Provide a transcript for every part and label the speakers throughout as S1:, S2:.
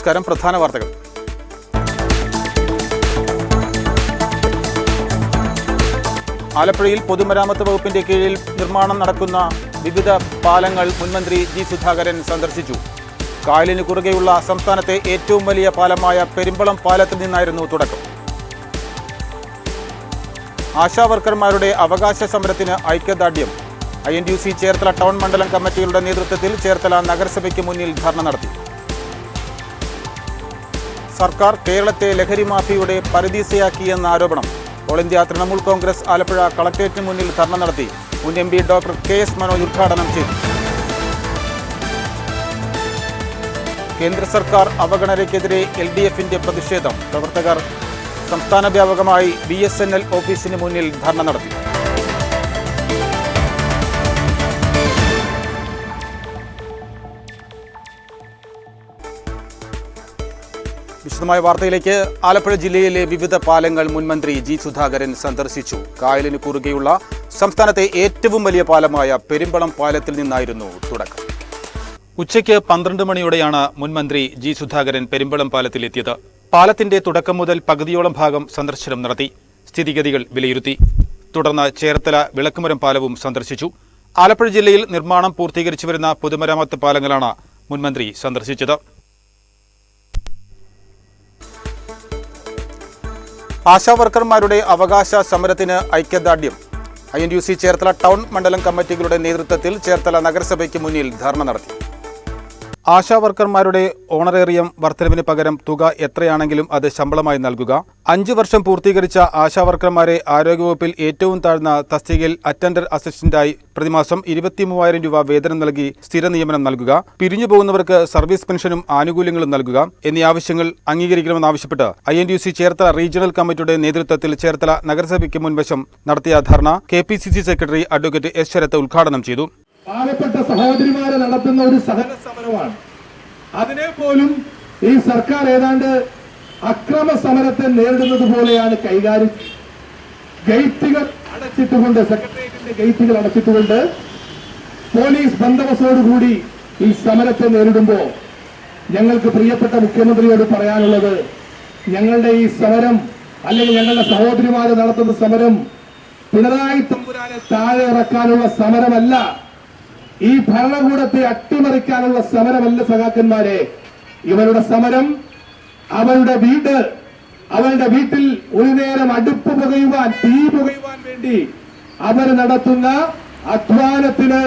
S1: നമസ്കാരം. പ്രധാന വാർത്തകൾ. ആലപ്പുഴയിൽ പൊതുമരാമത്ത് വകുപ്പിന്റെ കീഴിൽ നിർമ്മാണം നടക്കുന്ന വിവിധ പാലങ്ങൾ മുൻമന്ത്രി ജി സുധാകരൻ സന്ദർശിച്ചു. കായലിന് കുറുകെയുള്ള സംസ്ഥാനത്തെ ഏറ്റവും വലിയ പാലമായ പെരുമ്പളം പാലത്തിൽ നിന്നായിരുന്നു തുടക്കം. ആശാവർക്കർമാരുടെ അവകാശ സമരത്തിന് ഐക്യദാർഢ്യം. INTUC ചേർത്തല ടൗൺ മണ്ഡലം കമ്മിറ്റികളുടെ നേതൃത്വത്തിൽ ചേർത്തല നഗരസഭയ്ക്ക് മുന്നിൽ ധർണ നടത്തി. സർക്കാർ കേരളത്തെ ലഹരി മാഫിയയുടെ പരദീസയാക്കിയെന്ന ആരോപണം. ഓൾ ഇന്ത്യ തൃണമൂൽ കോൺഗ്രസ് ആലപ്പുഴ കളക്ടറേറ്റിന് മുന്നിൽ ധർണ നടത്തി. മുൻ MP ഡോക്ടർ KS മനോജ് ഉദ്ഘാടനം ചെയ്തു. കേന്ദ്ര സർക്കാർ അവഗണനയ്ക്കെതിരെ LDFന്റെ പ്രതിഷേധം. പ്രവർത്തകർ സംസ്ഥാന വ്യാപകമായി BSNL ഓഫീസിന് മുന്നിൽ ധർണ നടത്തി. വിശദമായ വാർത്തയിലേക്ക്. ആലപ്പുഴ ജില്ലയിലെ വിവിധ പാലങ്ങൾ മുൻമന്ത്രി ജി സുധാകരൻ സന്ദർശിച്ചു. കായലിന് കുറുകെയുള്ള സംസ്ഥാനത്തെ ഏറ്റവും വലിയ പാലമായ പെരുമ്പളം പാലത്തിൽ നിന്നായിരുന്നു തുടക്കം. ഉച്ചയ്ക്ക് 12 മണിയോടെയാണ് മുൻമന്ത്രി ജി സുധാകരൻ പെരുമ്പളം പാലത്തിലെത്തിയത്. പാലത്തിന്റെ തുടക്കം മുതൽ പകുതിയോളം ഭാഗം സന്ദർശനം നടത്തി. സ്ഥിതിഗതികൾ വിലയിരുത്തി. തുടർന്ന് ചേർത്തല വിളക്കുമരം പാലവും സന്ദർശിച്ചു. ആലപ്പുഴ ജില്ലയിൽ നിർമ്മാണം പൂർത്തീകരിച്ചു വരുന്ന പൊതുമരാമത്ത് പാലങ്ങളാണ് മുൻമന്ത്രി സന്ദർശിച്ചത്. ആശാവർക്കർമാരുടെ അവകാശ സമരത്തിന് ഐക്യദാർഢ്യം. INTUC ചേർത്തല ടൗൺ മണ്ഡലം കമ്മിറ്റികളുടെ നേതൃത്വത്തിൽ ചേർത്തല നഗരസഭയ്ക്ക് മുന്നിൽ ധർണ നടത്തി. ആശാവർക്കർമാരുടെ ഓണറേറിയം വർധനവിന് പകരം തുക എത്രയാണെങ്കിലും അത് ശമ്പളമായി നൽകുക. 5 വർഷം പൂർത്തീകരിച്ച ആശാവർക്കർമാരെ ആരോഗ്യവകുപ്പിൽ ഏറ്റവും താഴ്ന്ന തസ്തികയിൽ അറ്റൻഡർ അസിസ്റ്റന്റായി പ്രതിമാസം 23,000 രൂപ വേതനം നൽകി സ്ഥിര നിയമനം നൽകുക. പിരിഞ്ഞുപോകുന്നവർക്ക് സർവീസ് പെൻഷനും ആനുകൂല്യങ്ങളും നൽകുക എന്നീ ആവശ്യങ്ങൾ അംഗീകരിക്കണമെന്നാവശ്യപ്പെട്ട് INTUC ചേർത്തല റീജിയണൽ കമ്മിറ്റിയുടെ നേതൃത്വത്തിൽ ചേർത്തല നഗരസഭയ്ക്ക് മുൻവശം നടത്തിയ ധർണ KPCC secretary advocate S Sharath ഉദ്ഘാടനം ചെയ്തു.
S2: പാവപ്പെട്ട സഹോദരിമാരെ നടത്തുന്ന ഒരു സഹന സമരമാണ്. അതിനെ പോലും ഈ സർക്കാർ ഏതാണ്ട് അക്രമ സമരത്തെ നേരിടുന്നത് പോലെയാണ് കൈകാര്യം. ഗേറ്റുകൾ അടച്ചിട്ടുകൊണ്ട്, സെക്രട്ടേറിയറ്റിന്റെ ഗേറ്റുകൾ അടച്ചിട്ടുകൊണ്ട് പോലീസ് ബന്ദോബസ്തോടുകൂടി ഈ സമരത്തെ നേരിടുമ്പോൾ ഞങ്ങൾക്ക് പ്രിയപ്പെട്ട മുഖ്യമന്ത്രിയോട് പറയാനുള്ളത്, ഞങ്ങളുടെ ഈ സമരം അല്ലെങ്കിൽ ഞങ്ങളുടെ സഹോദരിമാരെ നടത്തുന്ന സമരം പിണറായി തമ്പുരാനെ താഴെ ഇറക്കാനുള്ള സമരമല്ല, ഈ ഭരണകൂടത്തെ അട്ടിമറിക്കാനുള്ള സമരമല്ല സഖാക്കന്മാരെ. ഇവരുടെ സമരം അവരുടെ വീട്ടിൽ ഒരു നേരം അടുപ്പ് പുകയുവാൻ, തീ പുകയുവാൻ വേണ്ടി അവർ നടത്തുന്ന അധ്വാനത്തിന്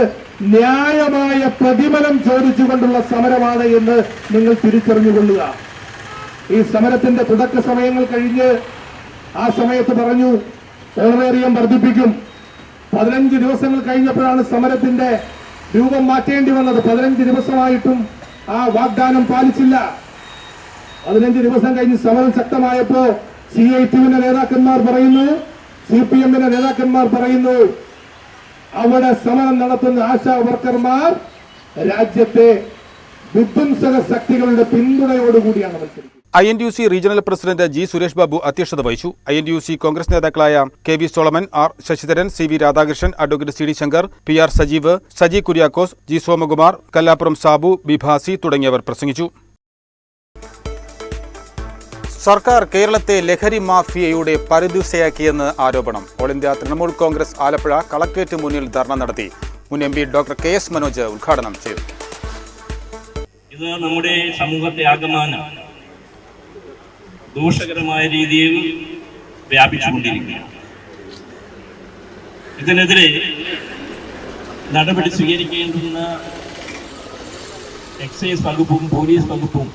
S2: ന്യായമായ പ്രതിഫലം ചോദിച്ചുകൊണ്ടുള്ള സമരമാണ് എന്ന് നിങ്ങൾ തിരിച്ചറിഞ്ഞുകൊള്ളുക. ഈ സമരത്തിന്റെ തുടക്ക സമയങ്ങൾ കഴിഞ്ഞ് ആ സമയത്ത് പറഞ്ഞു ഓണറേറിയം വർദ്ധിപ്പിക്കും. 15 ദിവസങ്ങൾ കഴിഞ്ഞപ്പോഴാണ് സമരത്തിന്റെ രൂപം മാറ്റേണ്ടി വന്നത്. 15 ദിവസമായിട്ടും ആ വാഗ്ദാനം പാലിച്ചില്ല. 15 ദിവസം കഴിഞ്ഞ് സമരം ശക്തമായപ്പോ CITUവിന്റെ നേതാക്കന്മാർ പറയുന്നു, CPMന്റെ നേതാക്കന്മാർ പറയുന്നു, അവിടെ സമരം നടത്തുന്ന ആശാ വർക്കർമാർ രാജ്യത്തെ വിധ്വംസക ശക്തികളുടെ പിന്തുണയോടുകൂടിയാണ് മത്സരിക്കുന്നത്.
S1: INTUC regional president G Suresh Babu അധ്യക്ഷത വഹിച്ചു. INTUC കോൺഗ്രസ് നേതാക്കളായ KV Solomon, R Sasidharan, CV Radhakrishnan, advocate CD Shankar, PR Sajeev, Saji Kuriakose, G Somakumar, Kallappuram Sabu, Bibhasi തുടങ്ങിയവർ പ്രസംഗിച്ചു. സർക്കാർ കേരളത്തെ ലഹരി മാഫിയയുടെ പരദീസയാക്കിയെന്ന് ആരോപണം. All India Trinamool Congress Alappuzha collectorate മുന്നിൽ ധർണ നടത്തി. മുൻ MP ഡോക്ടർ KS മനോജ് ഉദ്ഘാടനം ചെയ്തു.
S3: ഇത് നമ്മുടെ സമൂഹത്തെ ആകമാനം ദോഷകരമായ രീതിയിൽ വ്യാപിച്ചുകൊണ്ടിരിക്കുകയാണ്. ഇതിനെതിരെ നടപടി സ്വീകരിക്കേണ്ടുന്ന എക്സൈസ് വകുപ്പും പോലീസ് വകുപ്പും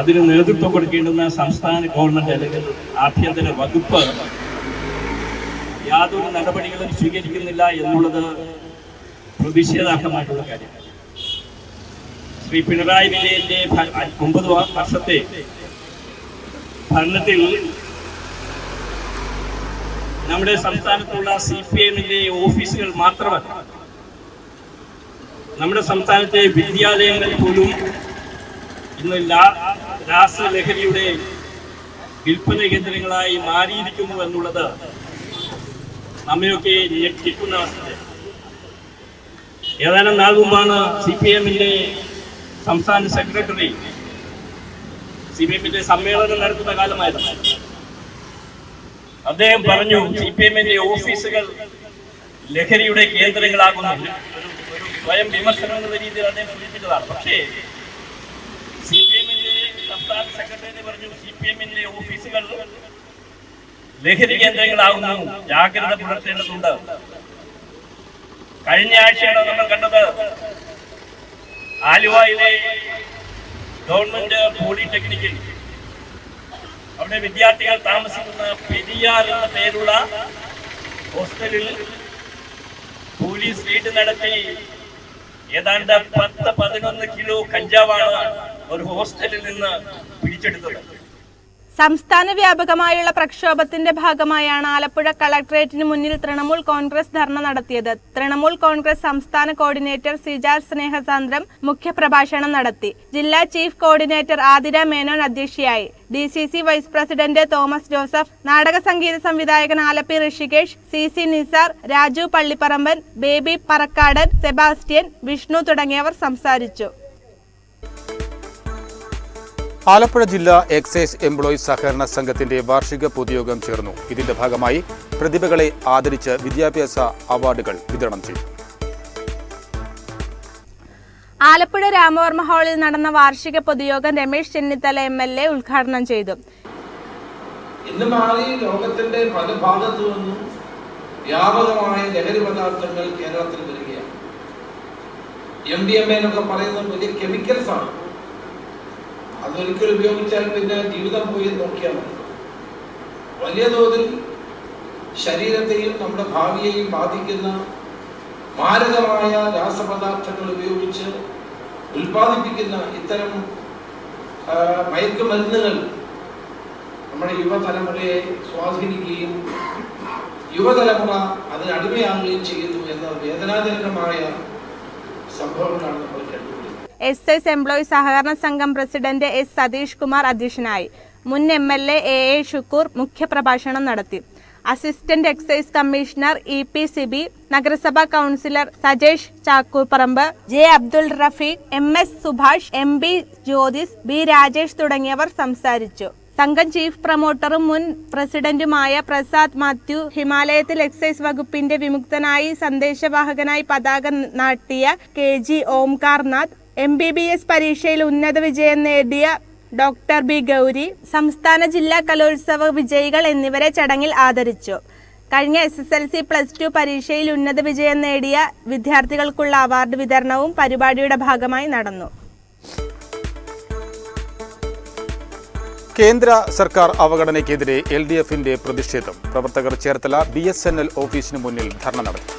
S3: അതിന് നേതൃത്വം കൊടുക്കേണ്ടുന്ന സംസ്ഥാന ഗവൺമെന്റ് അല്ലെങ്കിൽ ആഭ്യന്തര വകുപ്പ് യാതൊരു നടപടികളും സ്വീകരിക്കുന്നില്ല എന്നുള്ളത് പ്രതിഷേധാർഹമായിട്ടുള്ള കാര്യമാണ്. ശ്രീ പിണറായി വിജയന്റെ 9 വർഷത്തെ ഭരണത്തിൽ നമ്മുടെ സംസ്ഥാനത്തുള്ള CPMന്റെ ഓഫീസുകൾ മാത്രമല്ല, നമ്മുടെ സംസ്ഥാനത്തെ വിദ്യാലയങ്ങളിൽ പോലും ഇന്ന് രാസലഹരിയുടെ വിൽപ്പന കേന്ദ്രങ്ങളായി മാറിയിരിക്കുന്നു എന്നുള്ളത് നമ്മയൊക്കെ ഞെട്ടിക്കുന്ന അവസ്ഥ. ഏതാനും നാൾ മുമ്പാണ് CPMന്റെ സംസ്ഥാന സെക്രട്ടറി CPM-ന്റെ സമ്മേളനം നടത്തുന്ന കാലമായിരുന്നു. അദ്ദേഹം പറഞ്ഞു CPM-ന്റെ ഓഫീസുകൾ ലഹരിയുടെ കേന്ദ്രങ്ങളാകുന്നു. ഒരു സ്വയം വിമർശനം എന്നുള്ള രീതിയിൽ അദ്ദേഹം സൂചിപ്പിച്ചതാണ്. പക്ഷേ CPM-ന്റെ സംസ്ഥാന സെക്രട്ടറി പറഞ്ഞു CPM-ന്റെ ഓഫീസുകൾ ലഹരി കേന്ദ്രങ്ങളാകുന്നു, ജാഗ്രത പുലർത്തേണ്ടതുണ്ട്. കഴിഞ്ഞ ആഴ്ചയാണ് നമ്മൾ കണ്ടത് ആലുവയിലെ ഗവൺമെന്റ് പോളിടെക്നിക്കിൽ അവിടെ വിദ്യാർത്ഥികൾ താമസിക്കുന്ന പെരിയാർ എന്ന പേരുള്ള ഹോസ്റ്റലിൽ പോലീസ് റെയ്ഡ് നടത്തി ഏതാണ്ട് 10-11 കിലോ കഞ്ചാവാണ് ഒരു ഹോസ്റ്റലിൽ നിന്ന് പിടിച്ചെടുത്തത്.
S4: സംസ്ഥാന വ്യാപകമായുള്ള പ്രക്ഷോഭത്തിന്റെ ഭാഗമായാണ് ആലപ്പുഴ കളക്ടറേറ്റിന് മുന്നിൽ തൃണമൂൽ കോൺഗ്രസ് ധർണ നടത്തിയത്. തൃണമൂൽ കോൺഗ്രസ് സംസ്ഥാന കോർഡിനേറ്റർ സിജാർ സ്നേഹസാന്ദ്രം മുഖ്യപ്രഭാഷണം നടത്തി. ജില്ലാ ചീഫ് കോർഡിനേറ്റർ ആതിര മേനോൻ അധ്യക്ഷയായി. DCC vice president Thomas Joseph, നാടക സംഗീത സംവിധായകൻ ആലപ്പി ഋഷികേഷ്, CC നിസാർ, രാജു പള്ളിപ്പറമ്പൻ, ബേബി പറക്കാടൻ, സെബാസ്റ്റ്യൻ, വിഷ്ണു തുടങ്ങിയവർ സംസാരിച്ചു.
S1: ആലപ്പുഴ ജില്ലാ എക്സൈസ് എംപ്ലോയീസ് സഹകരണ സംഘത്തിന്റെ വാർഷിക പൊതുയോഗം ചേർന്നു. ഇതിന്റെ ഭാഗമായി പ്രതിഭകളെ ആദരിച്ച് വിദ്യാഭ്യാസ അവാർഡുകൾ വിതരണം ചെയ്തു.
S4: ആലപ്പുഴ രാമവർമ്മ ഹാളിൽ നടന്ന വാർഷിക പൊതുയോഗം രമേശ് ചെന്നിത്തല MLA ഉദ്ഘാടനം ചെയ്തു.
S5: ഇന്ന് മാറി ലോകത്തിന്റെ പല ഭാഗത്തു നിന്നും വ്യാപകമായ ലഹരി പദാർത്ഥങ്ങൾ കേരളത്തിൽ വരികയാണ്. MDMA എന്നൊക്കെ പറയുന്നത് വലിയ കെമിക്കൽസ് ആണ്. അതൊരിക്കൽ ഉപയോഗിച്ചാൽ പിന്നെ ജീവിതം പോയി നോക്കിയാൽ മതി. വലിയ തോതിൽ ശരീരത്തെയും നമ്മുടെ ഭാവിയെയും ബാധിക്കുന്ന മാരകമായ രാസപദാർത്ഥങ്ങൾ ഉപയോഗിച്ച് ഉൽപ്പാദിപ്പിക്കുന്ന ഇത്തരം മയക്കുമരുന്നുകൾ നമ്മുടെ യുവതലമുറയെ സ്വാധീനിക്കുകയും യുവതലമുറ അതിന് അടിമയാകുകയും ചെയ്യുന്നു എന്ന വേദനാജനകമായ സംഭവങ്ങളാണ് നമ്മൾ കണ്ടുപിടിക്കുന്നത്.
S4: എക്സൈസ് എംപ്ലോയീസ് സഹകരണ സംഘം പ്രസിഡന്റ് S സതീഷ് കുമാർ അധ്യക്ഷനായി. മുൻ MLA AA ഷുക്കൂർ മുഖ്യപ്രഭാഷണം നടത്തി. Assistant excise commissioner EP Sibi, നഗരസഭാ councillor Sajesh Chakkurparambu, J Abdul Rafeeq, MS Subhash, MB Jyothis, B Rajesh തുടങ്ങിയവർ സംസാരിച്ചു. സംഘം ചീഫ് പ്രൊമോട്ടറും മുൻ പ്രസിഡന്റുമായ പ്രസാദ് മാത്യു, ഹിമാലയത്തിൽ എക്സൈസ് വകുപ്പിന്റെ വിമുക്തനായി സന്ദേശവാഹകനായി പതാക നാട്ടിയ KG ഓംകാർനാഥ്, MBBS പരീക്ഷയിൽ ഉന്നത വിജയം നേടിയ ഡോക്ടർ B ഗൗരി, സംസ്ഥാന ജില്ലാ കലോത്സവ വിജയികൾ എന്നിവരെ ചടങ്ങിൽ ആദരിച്ചു. കഴിഞ്ഞ SSLC+2 പരീക്ഷയിൽ ഉന്നത വിജയം നേടിയ വിദ്യാർത്ഥികൾക്കുള്ള അവാർഡ് വിതരണവും പരിപാടിയുടെ ഭാഗമായി നടന്നു.
S1: കേന്ദ്ര സർക്കാർ അവഗണനയ്ക്കെതിരെ LDF-ന്റെ പ്രതിഷേധം. പ്രവർത്തകർ ചേർത്തല BSNL ഓഫീസിന് മുന്നിൽ ധർണ നടത്തി.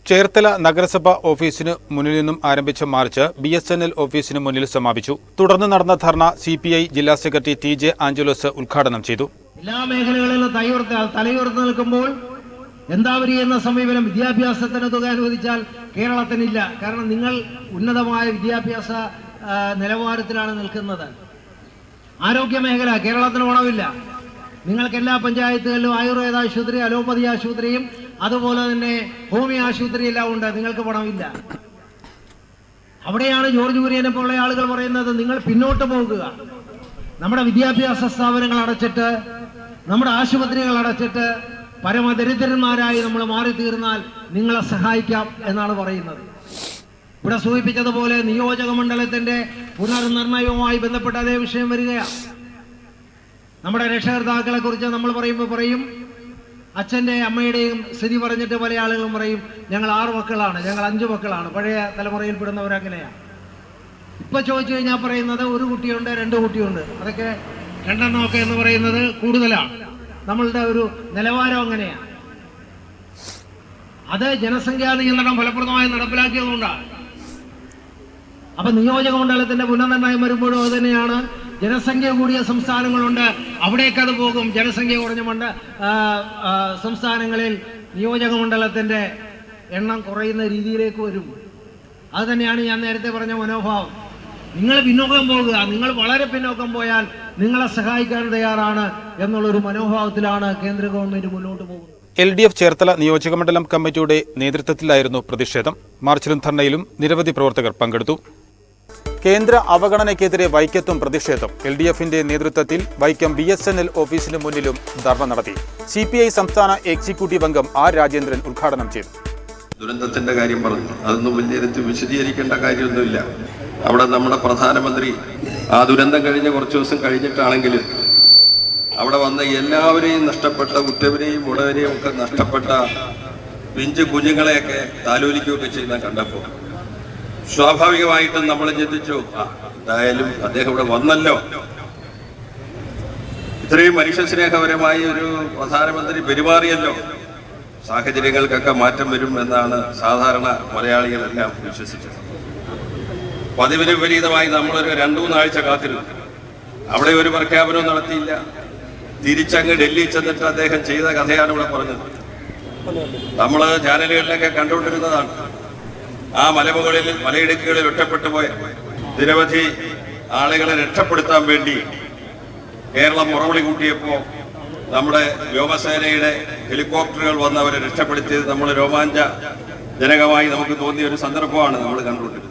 S1: ചേർത്തല നഗരസഭ ഓഫീസിന് മുന്നിൽ നിന്നും ആരംഭിച്ച മാർച്ച് BSNL ഓഫീസിന് മുന്നിൽ സമാപിച്ചു. തുടർന്ന് നടന്ന ധർണ CPI ജില്ലാ സെക്രട്ടറി TJ ആഞ്ചലോസ് ഉദ്ഘാടനം ചെയ്തു.
S6: എല്ലാ മേഖലകളിലും തലയുയർത്തി നിൽക്കുമ്പോൾ എന്താവരി എന്ന സമീപനം വിദ്യാഭ്യാസത്തിന് തുക അനുവദിച്ചാൽ കേരളത്തിനില്ല. കാരണം നിങ്ങൾ ഉന്നതമായ വിദ്യാഭ്യാസ നിലവാരത്തിലാണ് നിൽക്കുന്നത്. ആരോഗ്യ മേഖല കേരളത്തിന് ഗുണമില്ല. നിങ്ങൾക്ക് എല്ലാ പഞ്ചായത്തുകളിലും ആയുർവേദ ആശുപത്രി, അലോപ്പതി ആശുപത്രിയും അതുപോലെ തന്നെ ഹോമിയോ ആശുപത്രി എല്ലാം ഉണ്ട്. നിങ്ങൾക്ക് പണമില്ല. അവിടെയാണ് ജോർജ് കുര്യനെ പോലുള്ള ആളുകൾ പറയുന്നത് നിങ്ങൾ പിന്നോട്ട് പോകുക. നമ്മുടെ വിദ്യാഭ്യാസ സ്ഥാപനങ്ങൾ അടച്ചിട്ട്, നമ്മുടെ ആശുപത്രികൾ അടച്ചിട്ട് പരമദരിദ്രന്മാരായി നമ്മൾ മാറി തീർന്നാൽ നിങ്ങളെ സഹായിക്കാം എന്നാണ് പറയുന്നത്. ഇവിടെ സൂചിപ്പിച്ചതുപോലെ നിയോജക മണ്ഡലത്തിന്റെ പുനർനിർണയവുമായി ബന്ധപ്പെട്ട അതേ വിഷയം വരികയാണ്. നമ്മുടെ രക്ഷകർത്താക്കളെ കുറിച്ച് നമ്മൾ പറയും അച്ഛൻ്റെ അമ്മയുടെയും സ്ഥിതി പറഞ്ഞിട്ട് പല ആളുകളും പറയും ഞങ്ങൾ 6 മക്കളാണ്, ഞങ്ങൾ 5 മക്കളാണ്. പഴയ തലമുറയിൽപ്പെടുന്നവരങ്ങനെയാണ്. ഇപ്പൊ ചോദിച്ചു കഴിഞ്ഞാൽ പറയുന്നത് 1 കുട്ടിയുണ്ട്, 2 കുട്ടിയുണ്ട്. അതൊക്കെ 2 എണ്ണമൊക്കെ എന്ന് പറയുന്നത് കൂടുതലാണ്. നമ്മളുടെ ഒരു നിലവാരം അങ്ങനെയാണ്. അത് ജനസംഖ്യാ നിയന്ത്രണം ഫലപ്രദമായി നടപ്പിലാക്കിയതുകൊണ്ടാണ്. അപ്പൊ നിയോജക മണ്ഡലത്തിന്റെ പുനർനിർണയം വരുമ്പോഴും അത് തന്നെയാണ്. ജനസംഖ്യ കൂടിയ സംസ്ഥാനങ്ങളുണ്ട്, അവിടേക്ക് അത് പോകും. ജനസംഖ്യ കുറഞ്ഞ സംസ്ഥാനങ്ങളിൽ നിയോജക മണ്ഡലത്തിന്റെ എണ്ണം കുറയുന്ന രീതിയിലേക്ക് വരും. അത് തന്നെയാണ് ഞാൻ നേരത്തെ പറഞ്ഞ മനോഭാവം. നിങ്ങൾ പിന്നോക്കം പോകുക, നിങ്ങൾ വളരെ പിന്നോക്കം പോയാൽ നിങ്ങളെ സഹായിക്കാൻ തയ്യാറാണ് എന്നുള്ളൊരു മനോഭാവത്തിലാണ് കേന്ദ്ര ഗവൺമെന്റ് മുന്നോട്ട് പോകുന്നത്.
S1: LDF ചേർത്തല നിയോജകമണ്ഡലം കമ്മിറ്റിയുടെ നേതൃത്വത്തിലായിരുന്നു പ്രതിഷേധം. മാർച്ചിലും ധർണയിലും നിരവധി പ്രവർത്തകർ പങ്കെടുത്തു. കേന്ദ്ര അവഗണനയ്ക്കെതിരെ വൈക്കത്തും പ്രതിഷേധം. LDFന്റെ നേതൃത്വത്തിൽ വൈക്കം BSNL ഓഫീസിന് മുന്നിലും ധർണ നടത്തി. CPI സംസ്ഥാന എക്സിക്യൂട്ടീവ് അംഗം R. രാജേന്ദ്രൻ ഉദ്ഘാടനം ചെയ്തു.
S7: ദുരന്തത്തിന്റെ കാര്യം പറഞ്ഞു, അതൊന്നും വലിയ വിശദീകരിക്കേണ്ട കാര്യമൊന്നുമില്ല. അവിടെ നമ്മുടെ പ്രധാനമന്ത്രി ആ ദുരന്തം കഴിഞ്ഞ കുറച്ച് ദിവസം കഴിഞ്ഞിട്ടാണെങ്കിലും അവിടെ വന്ന എല്ലാവരെയും നഷ്ടപ്പെട്ട, ഉറ്റവരെയും ഉടവരെയും ഒക്കെ നഷ്ടപ്പെട്ട പിഞ്ചു കുഞ്ഞുങ്ങളെയൊക്കെ താലോലിക്കുകയൊക്കെ ചെയ്യുന്ന കണ്ടപ്പോൾ സ്വാഭാവികമായിട്ടും നമ്മൾ ചിന്തിച്ചു, എന്തായാലും അദ്ദേഹം ഇവിടെ വന്നല്ലോ, ഇത്രയും മനുഷ്യസ്നേഹപരമായി ഒരു പ്രധാനമന്ത്രി പെരുമാറിയല്ലോ, സാഹചര്യങ്ങൾക്കൊക്കെ മാറ്റം വരും എന്നാണ് സാധാരണ മലയാളികളെല്ലാം വിശ്വസിച്ചത്. പതിവിന് വിപരീതമായി നമ്മളൊരു 2-3 ആഴ്ച കാത്തിരുന്നു. അവിടെ ഒരു പ്രഖ്യാപനവും നടത്തിയില്ല. തിരിച്ചങ്ങ് ഡൽഹി ചെന്നിട്ട് അദ്ദേഹം ചെയ്ത കഥയാണ് ഇവിടെ പറഞ്ഞത്. നമ്മൾ ചാനലുകളിലൊക്കെ കണ്ടുകൊണ്ടിരുന്നതാണ്. ആ മലമുകളിൽ, മലയിടുക്കുകളിൽ ഒറ്റപ്പെട്ടു പോയ നിരവധി ആളുകളെ രക്ഷപ്പെടുത്താൻ വേണ്ടി കേരളം മുറവിളി കൂട്ടിയപ്പോൾ നമ്മുടെ വ്യോമസേനയുടെ ഹെലികോപ്റ്ററുകൾ വന്ന് അവരെ രക്ഷപ്പെടുത്തിയത് നമ്മൾ രോമാഞ്ചജനകമായി നമുക്ക് തോന്നിയ ഒരു സന്ദർഭമാണ് നമ്മൾ കണ്ടുകൊണ്ടിരുന്നത്.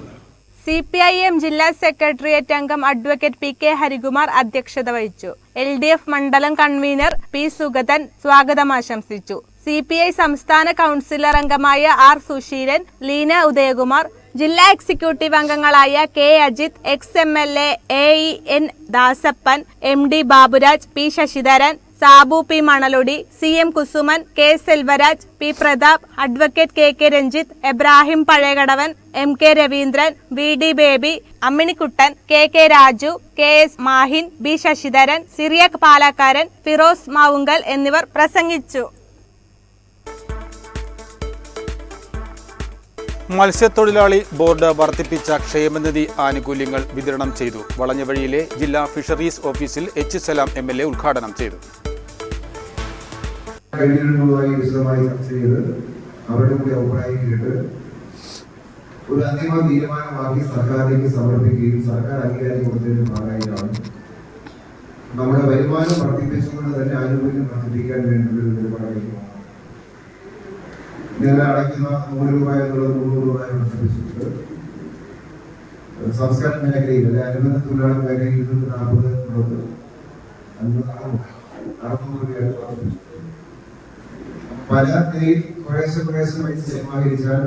S4: CPIM ജില്ലാ സെക്രട്ടേറിയറ്റ് അംഗം അഡ്വക്കേറ്റ് PK ഹരികുമാർ അധ്യക്ഷത വഹിച്ചു. LDF മണ്ഡലം കൺവീനർ P. സുഗതൻ സ്വാഗതം ആശംസിച്ചു. CPI സംസ്ഥാന കൗൺസിലർ അംഗമായ R. സുശീലൻ, ലീന ഉദയകുമാർ, ജില്ലാ എക്സിക്യൂട്ടീവ് അംഗങ്ങളായ K. Ajith, ex-MLA AEN Dasappan, MD Baburaj, P. Sasidharan, Sabu P. Manalodi, CM Kusuman, K. Selvaraj, P. Prathap, advocate KK Ranjith, Abraham Pazhayakadavan, MK Raveendran, VD Baby, Amminikuttan, KK Raju, KS Mahin, B. Sasidharan, Cyriac Palakkaran, Firoz Mavunkal എന്നിവർ പ്രസംഗിച്ചു.
S1: മത്സ്യത്തൊഴിലാളി ബോർഡ് വർദ്ധിപ്പിച്ച ക്ഷേമനിധി ആനുകൂല്യങ്ങൾ വിതരണം ചെയ്തു. വളഞ്ഞവഴിയിലെ ജില്ലാ ഫിഷറീസ് ഓഫീസിൽ H. സലാം MLA ഉദ്ഘാടനം ചെയ്തു.
S8: വിശദമായി ചർച്ച ചെയ്ത് അവരുടെ കൂടി അഭിപ്രായം കേട്ട് ഒരു അന്തിമ തീരുമാനമാക്കി സർക്കാരിലേക്ക് സമർപ്പിക്കുകയും സർക്കാർ അംഗീകാരം കൊടുത്തതിന്റെ ഭാഗമായിട്ടാണ് നമ്മുടെ വരുമാനം വർദ്ധിപ്പിച്ചുകൊണ്ട് തന്നെ ആനുകൂല്യം വർദ്ധിപ്പിക്കാൻ വേണ്ടി ഒരു തീരുമാനമായിരിക്കും. നിങ്ങളെ അടയ്ക്കുന്ന 100 രൂപ എന്നുള്ളത് 100 രൂപ വർദ്ധിപ്പിച്ചിട്ട് സംസ്കാര മേഖലയിൽ അല്ലെ അനുബന്ധ തൊഴിലാളി മേഖലയിൽ 240 എന്നുള്ളത് 600 രൂപയായിട്ട് വർദ്ധിപ്പിച്ചു. പല നിലയിൽ കുറേശ്ശെ സമാഹരിച്ചാൽ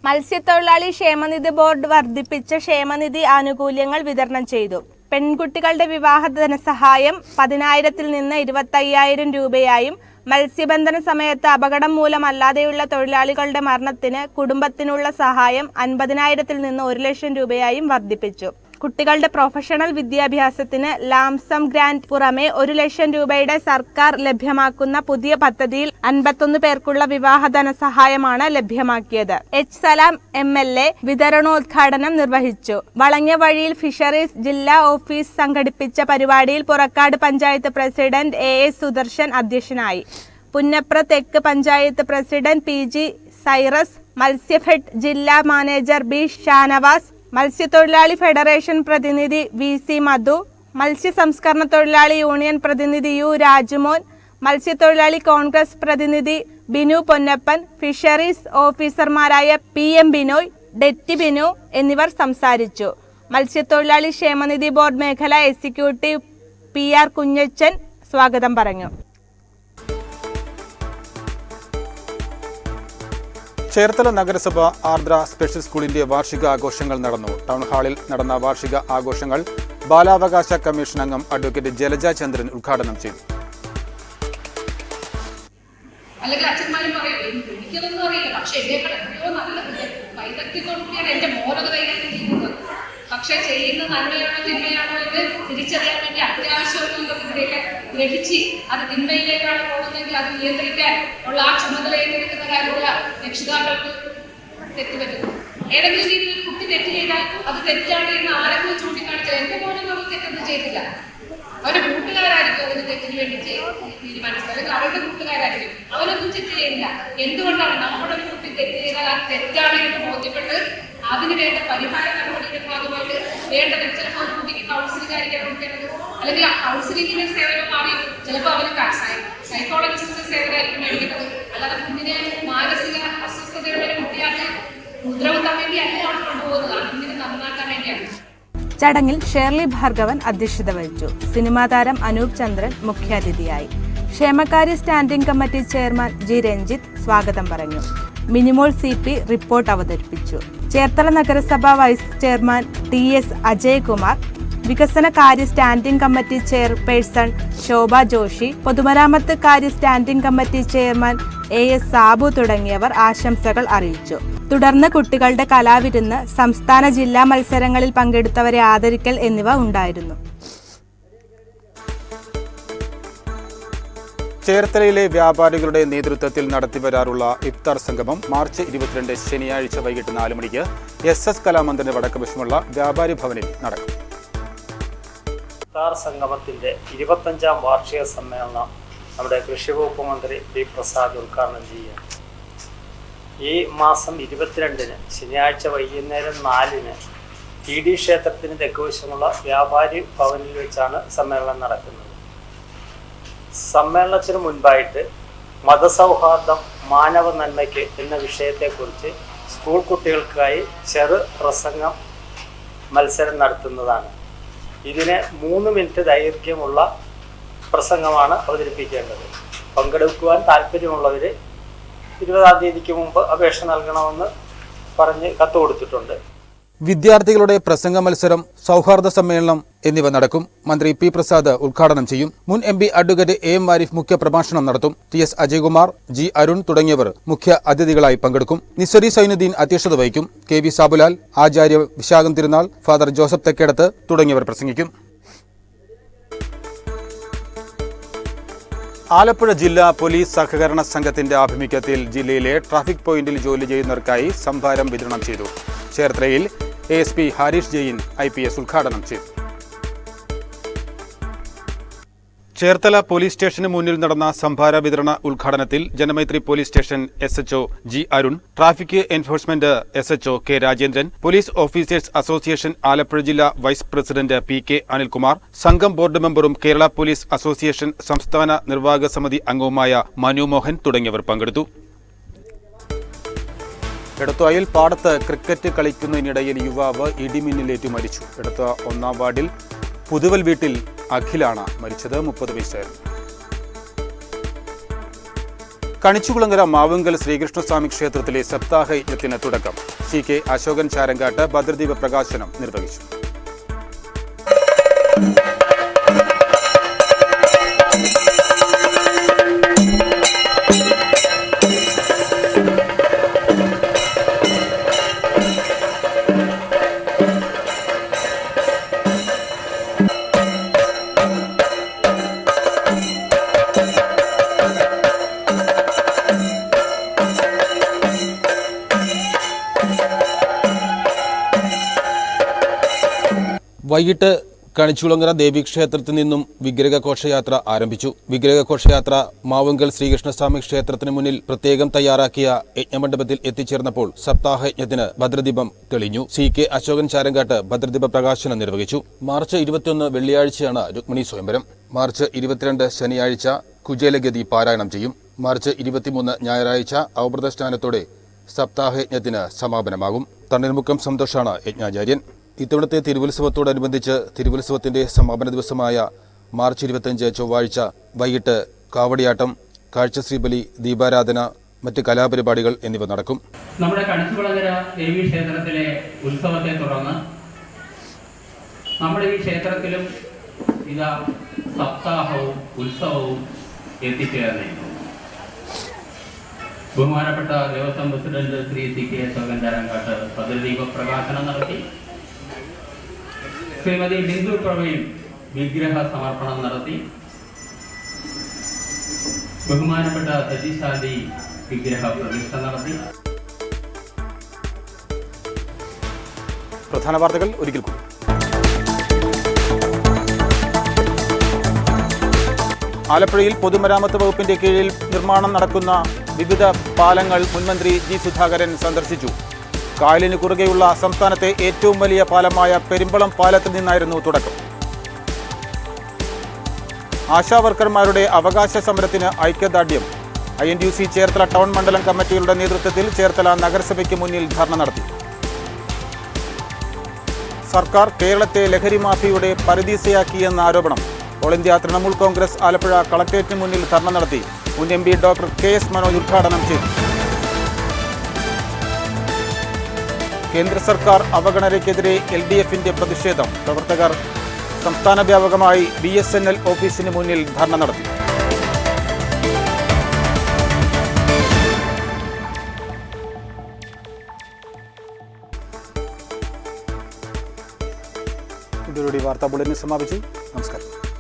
S4: മത്സ്യത്തൊഴിലാളി ക്ഷേമനിധി ബോർഡ് വർദ്ധിപ്പിച്ച ക്ഷേമനിധി ആനുകൂല്യങ്ങൾ വിതരണം ചെയ്തു. പെൺകുട്ടികളുടെ വിവാഹ ധനസഹായം 10,000-ൽ നിന്ന് 25,000 രൂപയായും മത്സ്യബന്ധന സമയത്ത് അപകടം മൂലമല്ലാതെയുള്ള തൊഴിലാളികളുടെ മരണത്തിന് കുടുംബത്തിനുള്ള സഹായം 50,000-ൽ നിന്ന് 1,00,000 രൂപയായും വർദ്ധിപ്പിച്ചു. കുട്ടികളുടെ പ്രൊഫഷണൽ വിദ്യാഭ്യാസത്തിന് ലാംസം ഗ്രാന്റ് പുറമെ 1,00,000 രൂപയുടെ സർക്കാർ ലഭ്യമാക്കുന്ന പുതിയ പദ്ധതിയിൽ 51 പേർക്കുള്ള വിവാഹ ധനസഹായമാണ് ലഭ്യമാക്കിയത്. H. സലാം MLA വിതരണോദ്ഘാടനം നിർവഹിച്ചു. വളഞ്ഞവഴിയിൽ ഫിഷറീസ് ജില്ലാ ഓഫീസ് സംഘടിപ്പിച്ച പരിപാടിയിൽ പുറക്കാട് പഞ്ചായത്ത് പ്രസിഡന്റ് AS സുദർശൻ അധ്യക്ഷനായി. പുന്നപ്ര തെക്ക് panchayat president PG Cyrus, Matsyafed ജില്ലാ മാനേജർ B. ഷാനവാസ്, മത്സ്യത്തൊഴിലാളി ഫെഡറേഷൻ പ്രതിനിധി VC മധു, മത്സ്യ സംസ്കരണ തൊഴിലാളി യൂണിയൻ പ്രതിനിധി U. രാജുമോൻ, മത്സ്യത്തൊഴിലാളി കോൺഗ്രസ് പ്രതിനിധി ബിനു പൊന്നപ്പൻ, ഫിഷറീസ് ഓഫീസർമാരായ PM ബിനോയ്, ഡെറ്റി ബിനു എന്നിവർ സംസാരിച്ചു. മത്സ്യത്തൊഴിലാളി ക്ഷേമനിധി ബോർഡ് മേഖല എക്സിക്യൂട്ടീവ് PR കുഞ്ഞച്ചൻ സ്വാഗതം പറഞ്ഞു.
S1: ചേർത്തല നഗരസഭ ആർദ്ര സ്പെഷ്യൽ സ്കൂളിന്റെ വാർഷിക ആഘോഷങ്ങൾ നടന്നു. ടൗൺ ഹാളിൽ നടന്ന വാർഷിക ആഘോഷങ്ങൾ ബാലാവകാശ കമ്മീഷൻ അംഗം അഡ്വക്കേറ്റ് ജലജ ചന്ദ്രൻ ഉദ്ഘാടനം ചെയ്തു.
S9: അല്ലെങ്കിൽ അച്ഛന്മാരും പറയും എനിക്കതൊന്നും അറിയില്ല, പക്ഷെ എന്നേക്കാൾ എത്രയോ നല്ല വൈദഗ്ധ്യത്തോടുകൂടിയാണ് എന്റെ മോനത് കൈകാര്യം ചെയ്യുന്നത്. പക്ഷെ ചെയ്യുന്ന നന്മയാണോ തിന്മയാണോ എന്ന് തിരിച്ചറിയാൻ വേണ്ടി അത്യാവശ്യമുള്ള ഇവിടെയൊക്കെ ഗ്രഹിച്ച് അത് തിന്മയിലേക്കാണ് പോകുന്നതെങ്കിൽ അത് നിയന്ത്രിക്കാൻ ഉള്ള ആ ചുമതല ഏറ്റെടുക്കുന്ന കാര്യത്തിൽ രക്ഷിതാക്കൾക്ക് തെറ്റുപറ്റുന്നു. ഏതെങ്കിലും രീതിയിൽ കുട്ടി തെറ്റ് ചെയ്താൽ അത് തെറ്റാണ് എന്ന് ആരെങ്കിലും ചൂണ്ടിക്കാണിച്ചാൽ എന്റെ മോനൊന്നും അത് തെറ്റൊന്നും ചെയ്തില്ല, അവരുടെ കൂട്ടുകാരായിരിക്കും അതിന് തെറ്റിന് വേണ്ടി തീരുമാനിച്ചത്, അല്ലെങ്കിൽ അവരുടെ കൂട്ടുകാരായിരിക്കും, അവനൊന്നും തെറ്റ് ചെയ്യില്ല. എന്തുകൊണ്ടാണ് നമ്മുടെ ഒരു കുട്ടി തെറ്റ് ചെയ്താൽ അത് തെറ്റാണ് എന്ന് ബോധ്യപ്പെട്ട് അതിന് വേണ്ട പരിഹാര നടപടിയുടെ ഭാഗമായിട്ട് വേണ്ടത് ചിലപ്പോൾ ഒരു കുട്ടിക്ക് കൗൺസിലിംഗ് ആയിരിക്കാൻ കൊടുക്കുന്നത്, അല്ലെങ്കിൽ ആ കൗൺസിലിംഗിന്റെ സേവനം മാറി ചിലപ്പോൾ അവന് സൈക്കോളജിസ്റ്റിന്റെ സേവനമായിരിക്കും മേടിക്കുന്നത്. അല്ലാതെ കുഞ്ഞിനെ മാനസിക അസ്വസ്ഥതയുള്ള ഒരു കുട്ടിയാക്കി മുദ്രവെക്കാൻ വേണ്ടി അല്ല അവിടെ കൊണ്ടുപോകുന്നത്, ആ കുഞ്ഞിനെ നന്നാക്കാൻ വേണ്ടിയാണ്.
S4: ചടങ്ങിൽ ഷേർലി ഭാർഗവൻ അധ്യക്ഷത വഹിച്ചു. സിനിമാ താരം അനൂപ് ചന്ദ്രൻ മുഖ്യാതിഥിയായി. ക്ഷേമകാര്യ standing committee chairman G Ranjith സ്വാഗതം പറഞ്ഞു. മിനിമോൾ CP റിപ്പോർട്ട് അവതരിപ്പിച്ചു. ചേർത്തല നഗരസഭ വൈസ് ചെയർമാൻ TS അജയ്കുമാർ, വികസന കാര്യ സ്റ്റാൻഡിംഗ് കമ്മിറ്റി ചെയർപേഴ്സൺ ശോഭ ജോഷി, പൊതുമരാമത്ത് കാര്യ standing committee chairman AS Sabu തുടങ്ങിയവർ ആശംസകൾ അറിയിച്ചു. തുടർന്ന് കുട്ടികളുടെ കലാവിരുന്ന്, സംസ്ഥാന ജില്ലാ മത്സരങ്ങളിൽ പങ്കെടുത്തവരെ ആദരിക്കൽ എന്നിവ ഉണ്ടായിരുന്നു.
S1: ചേർത്തലയിലെ വ്യാപാരികളുടെ നേതൃത്വത്തിൽ നടത്തിവരാറുള്ള ഇഫ്താർ സംഗമം മാർച്ച് 22 ശനിയാഴ്ച വൈകിട്ട് 4 മണിക്ക് SS കലാമന്ദിന്റെ വടക്കുവശമുള്ള വ്യാപാരി ഭവനിൽ നടക്കും.
S10: ഇഫ്താർ സംഗമത്തിന്റെ 25ാം വാർഷിക സമ്മേളനം നമ്മുടെ കൃഷി വകുപ്പ് മന്ത്രി പി പ്രസാദ് ഉദ്ഘാടനം ചെയ്യുകയാണ്. ഈ മാസം 22-ന് ശനിയാഴ്ച വൈകുന്നേരം 4-ന് TD ക്ഷേത്രത്തിന് തെക്കുവശമുള്ള വ്യാപാരി ഭവനിൽ വെച്ചാണ് സമ്മേളനം നടക്കുന്നത്. സമ്മേളനത്തിന് മുൻപായിട്ട് മതസൗഹാർദ്ദം മാനവ നന്മയ്ക്ക് എന്ന വിഷയത്തെക്കുറിച്ച് സ്കൂൾ കുട്ടികൾക്കായി ചെറു പ്രസംഗം മത്സരം നടത്തുന്നതാണ്. ഇതിന് 3 മിനിറ്റ് ദൈർഘ്യമുള്ള പ്രസംഗമാണ് അവതരിപ്പിക്കേണ്ടത്. പങ്കെടുക്കുവാൻ താല്പര്യമുള്ളവർ 20-ാം തീയതിക്ക് മുമ്പ് അപേക്ഷ നൽകണമെന്ന് പറഞ്ഞ് കത്ത് കൊടുത്തിട്ടുണ്ട്.
S1: വിദ്യാർത്ഥികളുടെ പ്രസംഗ മത്സരം, സൗഹാർദ്ദ സമ്മേളനം എന്നിവ നടക്കും. മന്ത്രി പി പ്രസാദ് ഉദ്ഘാടനം ചെയ്യും. മുൻ MP അഡ്വക്കേറ്റ് AM ആരിഫ് മുഖ്യ പ്രഭാഷണം നടത്തും. TS അജയ്കുമാർ, G അരുൺ തുടങ്ങിയവർ മുഖ്യ അതിഥികളായി പങ്കെടുക്കും. നിസരി സൈനുദ്ദീൻ അധ്യക്ഷത വഹിക്കും. KV സാബുലാൽ, ആചാര്യ വിശാഖം തിരുനാൾ, ഫാദർ ജോസഫ് തെക്കേടത്ത് തുടങ്ങിയവർ പ്രസംഗിക്കും. ആലപ്പുഴ ജില്ലാ പോലീസ് സഹകരണ സംഘത്തിന്റെ ആഭിമുഖ്യത്തിൽ ജില്ലയിലെ ട്രാഫിക് പോയിന്റിൽ ജോലി ചെയ്യുന്നവർക്കായി സംഭാരം വിതരണം ചെയ്തു. ചേർത്തലയിൽ ASP ഹാരിഷ് ജെയിൻ IPS ഉദ്ഘാടനം ചെയ്തു. ചേർത്തല പോലീസ് സ്റ്റേഷന് മുന്നിൽ നടന്ന സംഭാര വിതരണ ഉദ്ഘാടനത്തിൽ Janamaithri police station SHO G Arun, traffic enforcement SHO K Rajendran, police officers association Alappuzha ജില്ലാ വൈസ് പ്രസിഡന്റ് PK അനിൽകുമാർ, സംഘം ബോർഡ് മെമ്പറും കേരള പോലീസ് അസോസിയേഷൻ സംസ്ഥാന നിർവാഹക സമിതി അംഗവുമായ മനു മോഹൻ തുടങ്ങിയവർ പങ്കെടുത്തു. എടത്വായിൽ പാടത്ത് ക്രിക്കറ്റ് കളിക്കുന്നതിനിടയിൽ യുവാവ് ഇടിമിന്നലേറ്റു മരിച്ചു. എടത്വ 1-ാം വാർഡിൽ പുതുവൽ വീട്ടിൽ അഖിലാണ് മരിച്ചത്. 30 വയസ്സായിരുന്നു. കണിച്ചുകുളങ്ങര മാവുങ്കൽ ശ്രീകൃഷ്ണസ്വാമി ക്ഷേത്രത്തിലെ സപ്താഹ യജ്ഞത്തിന് തുടക്കം. CK അശോകൻ ചാരങ്കാട്ട് ഭദ്രദീപ പ്രകാശനം നിർവഹിച്ചു. വൈകിട്ട് കണിച്ചുകുളങ്ങര ദേവീക്ഷേത്രത്തിൽ നിന്നും വിഗ്രഹഘോഷയാത്ര ആരംഭിച്ചു. വിഗ്രഹഘോഷയാത്ര മാവുങ്കൽ ശ്രീകൃഷ്ണസ്വാമി ക്ഷേത്രത്തിന് മുന്നിൽ പ്രത്യേകം തയ്യാറാക്കിയ യജ്ഞമണ്ഡപത്തിൽ എത്തിച്ചേർന്നപ്പോൾ സപ്താഹയജ്ഞത്തിന് ഭദ്രദീപം തെളിഞ്ഞു. CK അശോകൻ ചാരങ്കാട്ട് ഭദ്രദീപ പ്രകാശനം നിർവഹിച്ചു. മാർച്ച് 21 വെള്ളിയാഴ്ചയാണ് രുക്മിണി സ്വയംവരം. മാർച്ച് 22 ശനിയാഴ്ച കുചേലഗതി പാരായണം ചെയ്യും. മാർച്ച് 23 ഞായറാഴ്ച ഔവ്രതസ്നാനത്തോടെ സപ്താഹയജ്ഞത്തിന് സമാപനമാകും. തണ്ണീർമുക്കം സന്തോഷാണ് യജ്ഞാചാര്യൻ. ഇത്തവണത്തെ തിരുവുത്സവത്തോടനുബന്ധിച്ച് തിരുവുത്സവത്തിന്റെ സമാപന ദിവസമായ മാർച്ച് 25 ചൊവ്വാഴ്ച വൈകിട്ട് കാവടിയാട്ടം, കാഴ്ചശ്രീബലി, ദീപാരാധന, മറ്റ് കലാപരിപാടികൾ എന്നിവ നടക്കും.
S11: നമ്മുടെ കണിച്ചുകുളങ്ങര ദേവീ ക്ഷേത്രത്തിലെ ഉത്സവത്തെ തുടർന്ന് നമ്മുടെ ഈ ക്ഷേത്രത്തിലും ഇതാ സപ്താഹവും ഉത്സവവും എത്തിച്ചേർന്നിരുന്നു. ബഹുമാനപ്പെട്ട ദേവസ്വം പ്രസിഡന്റ് ശ്രീ CK അശോകൻ ചാരങ്കാട്ട് ഭദ്രദീപ പ്രകാശനം നടത്തി. ശ്രീമതി ബിന്ദു പ്രഭയും വിഗ്രഹ സമർപ്പണം നടത്തി. ബഹുമാനപ്പെട്ട സജിശാന്തി വിഗ്രഹ പ്രതിഷ്ഠ നടത്തി.
S1: പ്രധാന വാർത്തകൾ ഒരിക്കൽ കൂടി. ആലപ്പുഴയിൽ പൊതുമരാമത്ത് വകുപ്പിന്റെ കീഴിൽ നിർമ്മാണം നടക്കുന്ന വിവിധ പാലങ്ങൾ മുൻമന്ത്രി G സുധാകരൻ സന്ദർശിച്ചു. കായലിന് കുറുകെയുള്ള സംസ്ഥാനത്തെ ഏറ്റവും വലിയ പാലമായ പെരുമ്പളം പാലത്തിൽ നിന്നായിരുന്നു തുടക്കം. ആശാവർക്കർമാരുടെ അവകാശ സമരത്തിന് ഐക്യദാർഢ്യം. INTUC ചേർത്തല ടൗൺ മണ്ഡലം കമ്മിറ്റികളുടെ നേതൃത്വത്തിൽ ചേർത്തല നഗരസഭയ്ക്ക് മുന്നിൽ ധർണ നടത്തി. സർക്കാർ കേരളത്തെ ലഹരി മാഫിയയുടെ പരദീസയാക്കിയെന്ന ആരോപണം. ഓൾ ഇന്ത്യ തൃണമൂൽ കോൺഗ്രസ് ആലപ്പുഴ കളക്ടറേറ്റിന് മുന്നിൽ ധർണ നടത്തി. മുൻ MP ഡോക്ടർ KS മനോജ് ഉദ്ഘാടനം ചെയ്തു. കേന്ദ്ര സർക്കാർ അവഗണനയ്ക്കെതിരെ LDF-ന്റെ പ്രതിഷേധം. പ്രവർത്തകർ സംസ്ഥാന വ്യാപകമായി BSNL ഓഫീസിന് മുന്നിൽ ധർണ നടത്തി. ഇതോടെ വാർത്താ ബുള്ളറ്റിൻ സമാപിച്ചു. നമസ്കാരം.